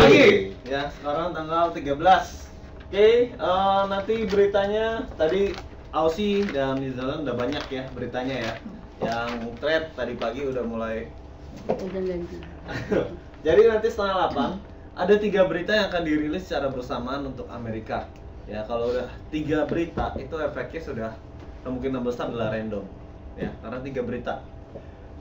pagi. Ya, sekarang tanggal 13. Oke, nanti beritanya tadi Aussie dan New Zealand udah banyak ya beritanya ya. Yang trade tadi pagi udah mulai. Jadi nanti setengah 8 ada 3 berita yang akan dirilis secara bersamaan untuk Amerika. Ya, kalau udah 3 berita itu efeknya sudah kemungkinan besar adalah random. Ya, karena 3 berita.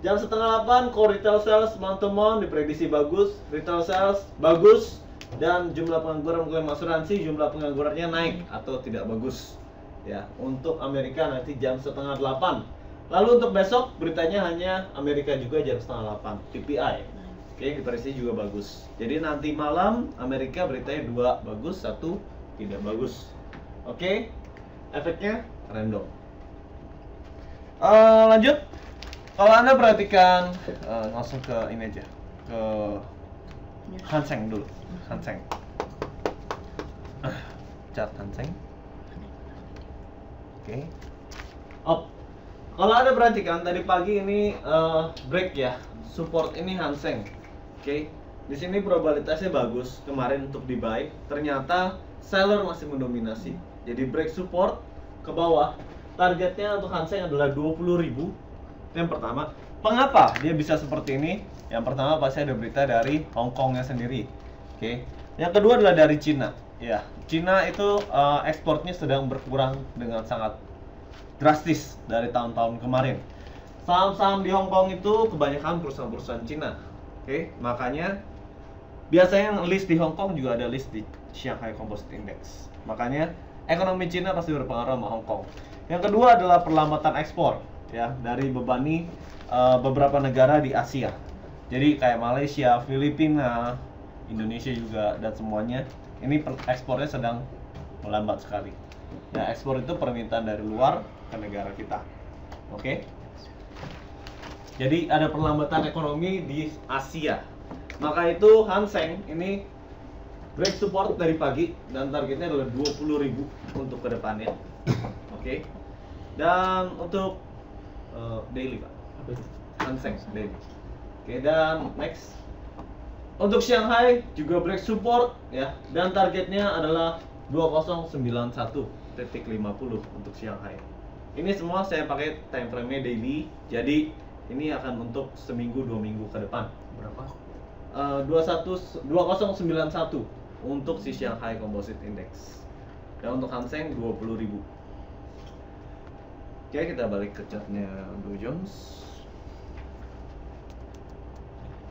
Jam setengah 8, core retail sales teman-teman diprediksi bagus, retail sales bagus, dan jumlah pengangguran klaim asuransi jumlah penganggurannya naik atau tidak bagus. Ya, untuk Amerika nanti jam setengah 8. Lalu untuk besok beritanya hanya Amerika juga jam setengah 8, PPI. Oke, diprediksi juga bagus. Jadi nanti malam Amerika beritanya 2 bagus, 1 tidak bagus. Oke, efeknya random. Lanjut. Kalau Anda perhatikan, langsung ke ini aja, ke Hang Seng dulu. Hang Seng. Cat Hang Seng. Oke. Up. Kalau Anda perhatikan tadi pagi ini break ya, support ini Hang Seng. Oke. Di sini probabilitasnya bagus kemarin untuk di buy. Ternyata seller masih mendominasi. Jadi break support ke bawah. Targetnya untuk Hang Seng adalah 20.000. Yang pertama, mengapa dia bisa seperti ini? Yang pertama pasti ada berita dari Hong Kongnya sendiri. Oke. Yang kedua adalah dari Cina. Ya, Cina itu ekspornya sedang berkurang dengan sangat drastis dari tahun-tahun kemarin. Saham-saham di Hong Kong itu kebanyakan perusahaan-perusahaan Cina. Oke, makanya biasanya yang list di Hong Kong juga ada list di Shanghai Composite Index. Makanya ekonomi Cina pasti berpengaruh sama Hong Kong. Yang kedua adalah perlambatan ekspor. Ya, dari bebani beberapa negara di Asia. Jadi kayak Malaysia, Filipina, Indonesia juga dan semuanya ini ekspornya sedang melambat sekali. Ya, ekspor itu permintaan dari luar ke negara kita. Oke. Jadi ada perlambatan ekonomi di Asia. Maka itu Hang Seng ini break support dari pagi dan targetnya adalah 20.000 untuk kedepannya. Oke. Dan untuk daily Pak, Hang Seng daily. Oke, dan next untuk Shanghai juga break support ya, dan targetnya adalah 2091.50 untuk Shanghai. Ini semua saya pakai time frame-nya daily, jadi ini akan untuk seminggu 2 minggu ke depan. Berapa? 2091 untuk si Shanghai Composite Index. Dan untuk Hang Seng 20.000. Oke, kita balik ke chartnya Dow Jones.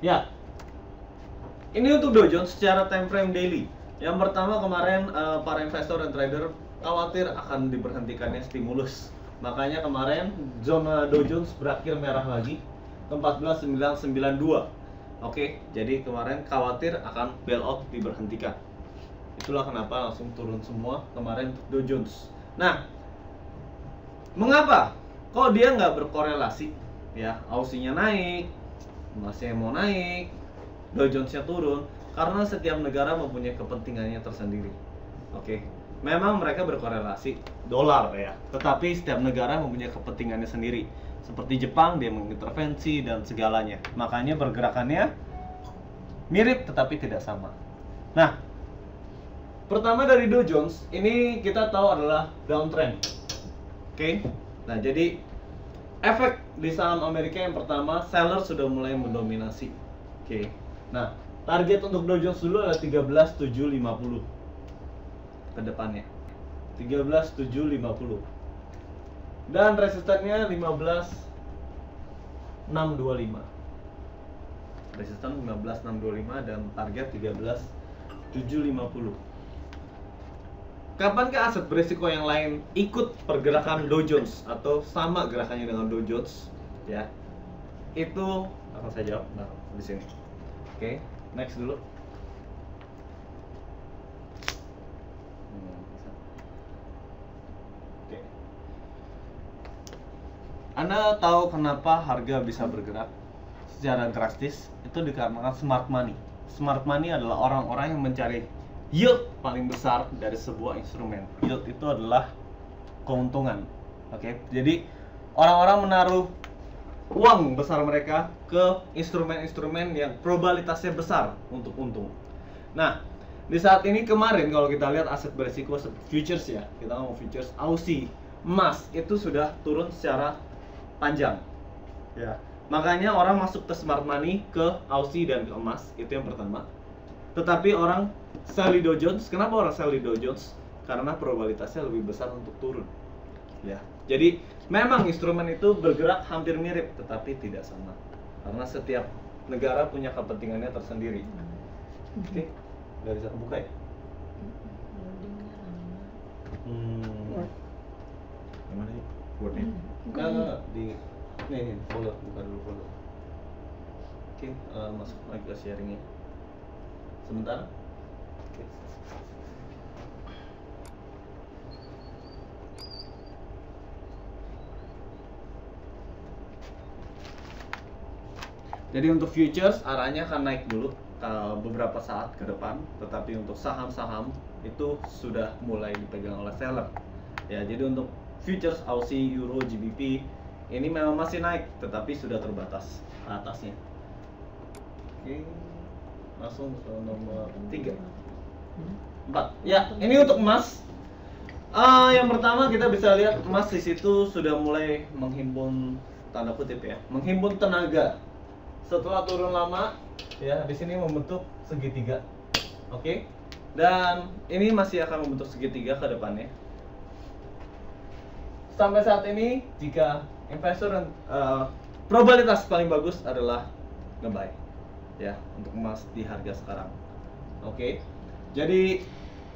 Ya, ini untuk Dow Jones secara time frame daily. Yang pertama kemarin para investor dan trader khawatir akan diberhentikannya stimulus. Makanya kemarin zona Dow Jones berakhir merah lagi ke 14.992. Oke, jadi kemarin khawatir akan bailout diberhentikan. Itulah kenapa langsung turun semua kemarin Dow Jones. Nah, mengapa? Kok dia nggak berkorelasi? Ya, Aussie-nya naik, masih mau naik, Dow Jones-nya turun, karena setiap negara mempunyai kepentingannya tersendiri. Oke, memang mereka berkorelasi dolar ya, tetapi setiap negara mempunyai kepentingannya sendiri. Seperti Jepang, dia mengintervensi dan segalanya. Makanya pergerakannya mirip tetapi tidak sama. Nah, pertama dari Dow Jones, ini kita tahu adalah downtrend. Oke, nah jadi efek di saham Amerika yang pertama, seller sudah mulai mendominasi. Oke, nah target untuk Dow Jones dulu adalah 13.750 ke depannya, 13.750, dan resistennya 15.625, resisten 15.625 dan target 13.750. Kapankah aset berisiko yang lain ikut pergerakan Dow Jones atau sama gerakannya dengan Dow Jones? Ya, itu akan saya jawab di sini. Oke, next dulu. Oke. Anda tahu kenapa harga bisa bergerak secara drastis? Itu dikarenakan smart money. Smart money adalah orang-orang yang mencari yield paling besar dari sebuah instrumen. Yield itu adalah keuntungan. Oke, jadi orang-orang menaruh uang besar mereka ke instrumen-instrumen yang probabilitasnya besar untuk untung. Nah, di saat ini kemarin kalau kita lihat aset berisiko futures ya, kita ngomong futures Aussie, emas itu sudah turun secara panjang. Ya. Makanya orang masuk ke smart money ke Aussie dan ke emas, itu yang pertama. Tetapi orang sell di Dow Jones, kenapa orang sell di Dow Jones? Karena probabilitasnya lebih besar untuk turun. Ya. Jadi memang instrumen itu bergerak hampir mirip tetapi tidak sama. Karena setiap negara punya kepentingannya tersendiri. Oke. Nggak bisa kebuka ya? Gimana nih? Wordnya? Enggak. Nih, follow. Buka dulu follow. Oke, masuk lagi ke sharingnya. Sebentar. Oke. Jadi untuk futures arahnya akan naik dulu beberapa saat ke depan, tetapi untuk saham-saham itu sudah mulai dipegang oleh seller. Ya, jadi untuk futures Aussie, Euro, GBP ini memang masih naik, tetapi sudah terbatas atasnya. Oke, langsung ke nomor 3, 4. Ya, ini untuk emas. Yang pertama kita bisa lihat emas di situ sudah mulai menghimpun tanda kutip ya, menghimpun tenaga. Setelah turun lama, ya di sini membentuk segitiga, oke? Dan ini masih akan membentuk segitiga ke depannya. Sampai saat ini, jika investor probabilitas paling bagus adalah nge-buy, ya untuk emas di harga sekarang, oke? Jadi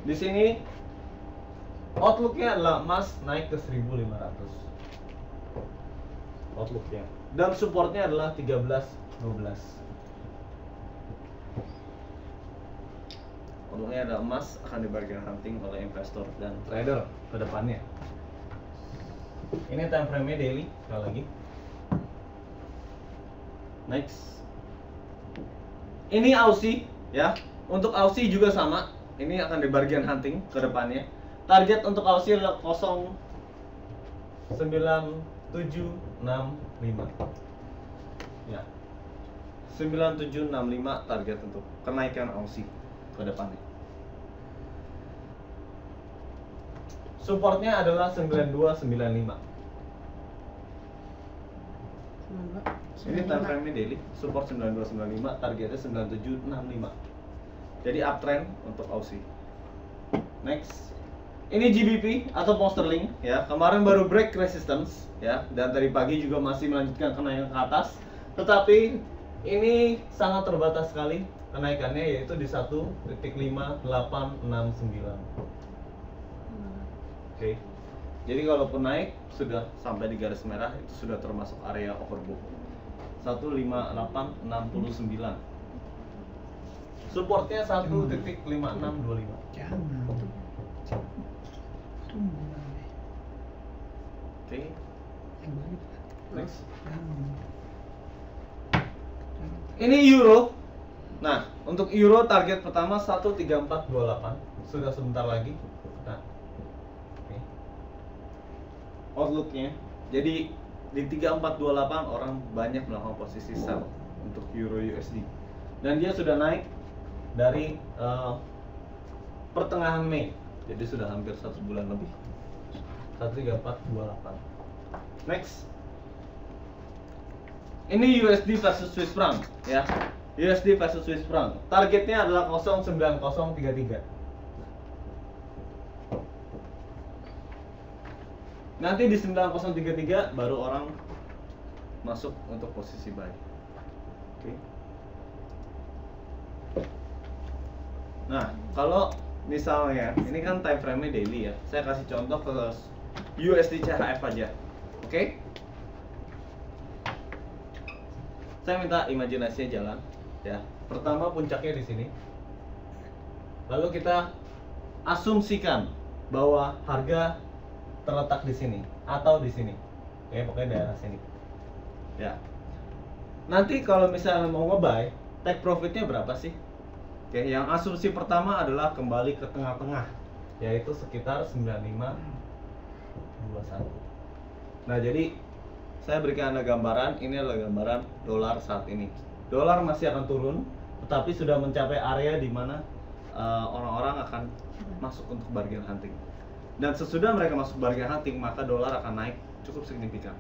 di sini outlooknya adalah emas naik ke 1.500, outlooknya, dan supportnya adalah 13.12. Outlooknya ada emas akan dibagikan hunting oleh investor dan trader ke depannya. Ini time frame-nya daily sekali lagi. Next. Ini Aussie ya. Untuk Aussie juga sama. Ini akan dibagikan hunting ke depannya. Target untuk Aussie adalah 09765. Ya. 9765 target untuk kenaikan Aussie ke depannya. Supportnya adalah 9295. Ini time frame-nya daily, support 9295, targetnya 9765. Jadi uptrend untuk Aussie. Next. Ini GBP atau pound sterling ya. Kemarin baru break resistance ya, dan tadi pagi juga masih melanjutkan kenaikan ke atas. Tetapi ini sangat terbatas sekali kenaikannya, yaitu di 1.5869. Oke. Jadi kalaupun naik sudah sampai di garis merah, itu sudah termasuk area overbought. 15869. Supportnya 1.5625. Jangan. Oke. Next. Ini euro. Nah, untuk euro target pertama 13428. Sudah sebentar lagi. Nah. Oke. Outlooknya. Jadi di 3428 orang banyak melakukan posisi sell untuk euro USD. Dan dia sudah naik dari pertengahan Mei. Jadi sudah hampir 1 bulan lebih. 13428. Next. Ini USD versus Swiss franc ya. USD versus Swiss franc. Targetnya adalah 09033. Nanti di 9033 baru orang masuk untuk posisi buy. Oke. Nah, kalau misalnya ini kan time frame-nya daily ya. Saya kasih contoh ke USD CHF aja. Oke? Saya minta imajinasinya jalan ya. Pertama puncaknya di sini. Lalu kita asumsikan bahwa harga terletak di sini atau di sini. Oke, pokoknya daerah sini. Ya. Nanti kalau misalnya mau nge-buy, take profitnya berapa sih? Oke, yang asumsi pertama adalah kembali ke tengah-tengah, yaitu sekitar 9521. Nah, jadi saya berikan Anda gambaran, ini adalah gambaran dolar saat ini. Dolar masih akan turun, tetapi sudah mencapai area di mana orang-orang akan masuk untuk bargain hunting. Dan sesudah mereka masuk bargain hunting, maka dolar akan naik cukup signifikan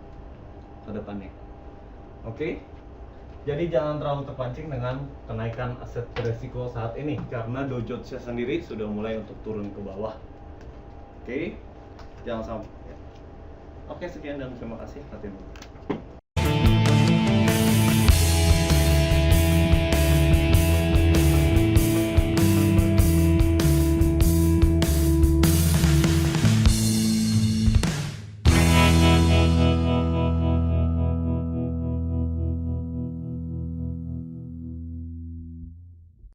ke depannya. Oke? Jadi jangan terlalu terpancing dengan kenaikan aset beresiko saat ini karena Dow Jones-nya sendiri sudah mulai untuk turun ke bawah. Oke? Jangan sampai. Oke, sekian dan terima kasih. Hati-hati.